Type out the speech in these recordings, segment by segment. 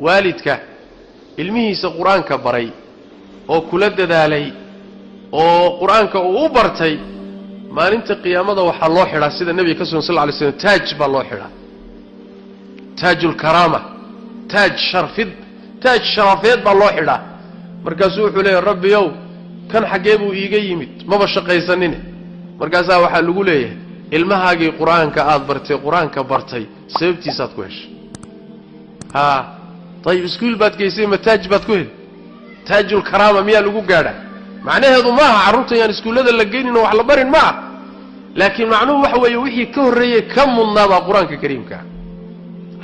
والدك ilmihiisa quraanka baray oo kula dadaalay oo quraanka uu bartay maalinta qiyaamada waxa loo xiraa sida nabiga ka sallallahu alayhi wasallam taaj baa loo xiraa taajul karama taaj sharafid baa loo xiraa markaas wuxuu leeyahay rabbiyow kan xagee buu iiga yimid maba shaqaysanin markaas waxa lagu leeyahay ilmahaagii quraanka aad bartay sababtiisa aad ku heshay طيب اسكول باد كيسي ما تاج باد كوهل تاج الكرامه ميا لوغو غادا معناها هذو ما عروتين يعني اسكولada la geynino wax la barin ma laakiin macnuhu waxa weeye wixii ka horeeyay ka mudnaaba quraanka kariimka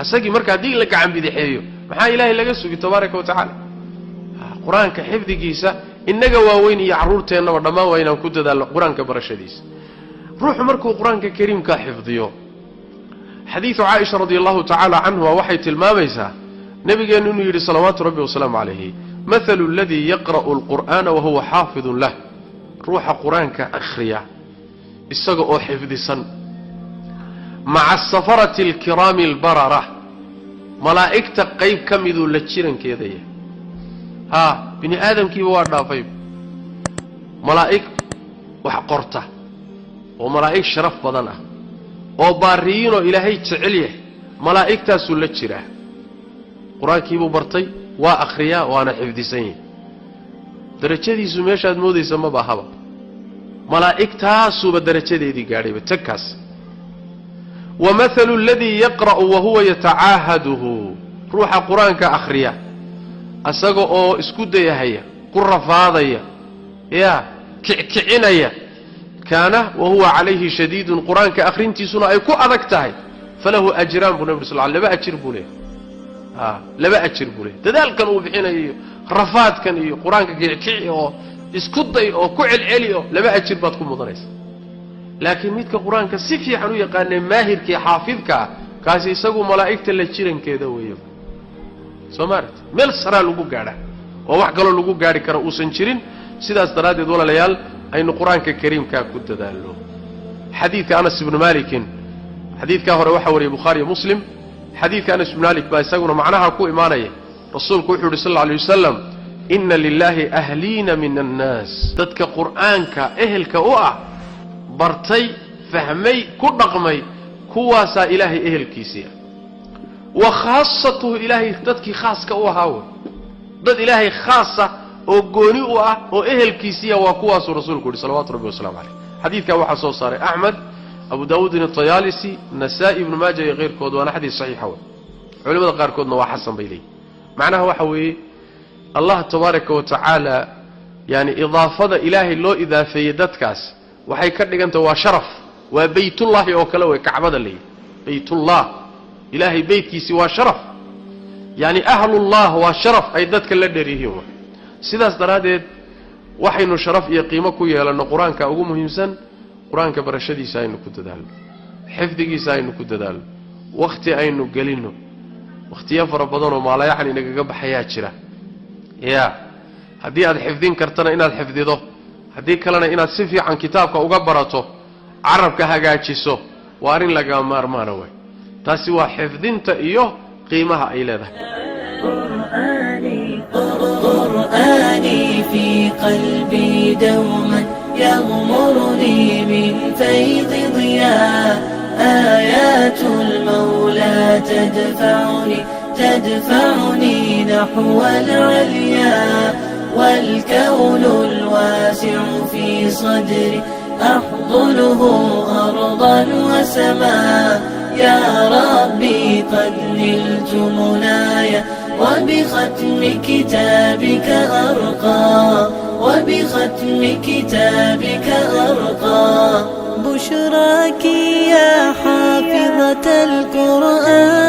asagi marka hadii la gacan bidixeeyo maxaa ilaahay laga sugi tabaaraka wa taala quraanka xifdigiisa inaga waaweyn iyo caruurteena dhamaan waa inaan ku dadaalo quraanka barashadiisa ruuxu markuu quraanka kariimka xifdiyo xadiisu Aisha radhiyallahu ta'ala anha waxay tilmaamaysaa نبينا يقول صلوات ربي وسلام عليه مثل الذي يقرأ القرآن وهو حافظ له روح قرآن كأخرية استقع حفظ سن مع السفرة الكرام البررة ملائكة قيب كم يذو لتشيرن كذا بني آدم كي وارنا فيب ملائك وحقرته وملائك شرف بدنه وباريين إلهي تعليه ملائك تاسو لتشيره قرآنكي بو برتي وأخريا وأنا حفظيسين درجتيسو meeshaad moodaysa ma bahaba malaa'iktaasu darajadii gaadhay batakas ومثل الذي يقرأ وهو يتعاهده روح قرآنك أخريا أساقو أو اسكو ديهايا قرفاضيا يا كعنايا كان وهو عليه شديد قرآنك أخرينتي سنة أي كو أذكتاي فله أجران بنبي صلى الله عليه وسلم لبا أجر بوليه لبا أجر بوليه تدال كانوا بحينا رفات كان قرآنك كعي أو اسكو دي أو كعل علي لبا أجر باتكم مضانيس لكن ميتك قرآنك سيفي حنو يقال ماهر كي حافظك كاسي يساقوا ملائكة اللي تشيرن كيدا ويب سمارت ميل سرا لغو قادا وواح قالوا لغو قادي كرؤوسن شيرين سيدا استرادي دولا ليال أين قرآنك كريم كاكود دالو حديث أنس بن مالك حديث كاهر وحوري بخاري مسلم حديث أنس بن مالك بايساقنا معناها كو إيمانية رسول كو صلى الله عليه وسلم إن لله أهلين من الناس تدك قرآنك أهلك أؤع برتي فهمي كدقمي كواسا إلهي إهل كيسيا وخاصته إلهي ضدك خاص كأوهاو ضد إلهي خاصة وقوني وإهل كيسيا وكواس رسولك صلوات ربي وسلام عليه حديث كواحد صار أحمد أبو داود الطيالسي نسائي ابن ماجه غير كود وأنا حديث صحيح هو علماء غير كودنا وحسن بيلي معناه هو حوي الله تبارك وتعالى يعني إضافة إلهي لو إذا فيدتكاس waxay ka dhiganta waa sharaf waa baytullaahi oo kale way kacbada leeyahay baytullah ilaahi baytkiisi waa sharaf yani ahlullah waa sharaf ay dadka la dheerihiin sidaas daraadeed waxaynu sharaf iyo qiimo ku yeelano quraanka ugu muhiimsan quraanka barashadiisa aynu ku dadaalno xifdigiisa aynu ku dadaalno waqti aynu galino waqtiyo fara badan oo maala yaani naga baxaya jira hadii aad xifdin kartana inaad xifdido hadii kalena inaad si fiican kitaabka uga barato arabka hagaajiso waa arin laga maarmaan way taasi waa xifdinta iyo qiimaha ay leedahay qur'ani fi qalbi dawman yaghmuruni min fayd diya ayatul mawla tadfa'uni nahwa al-'alya والكون الواسع في صدري أحضنه أرضا وسماء يا ربي قد نلت منايا وبختم كتابك أرقى بشراك يا حافظة القرآن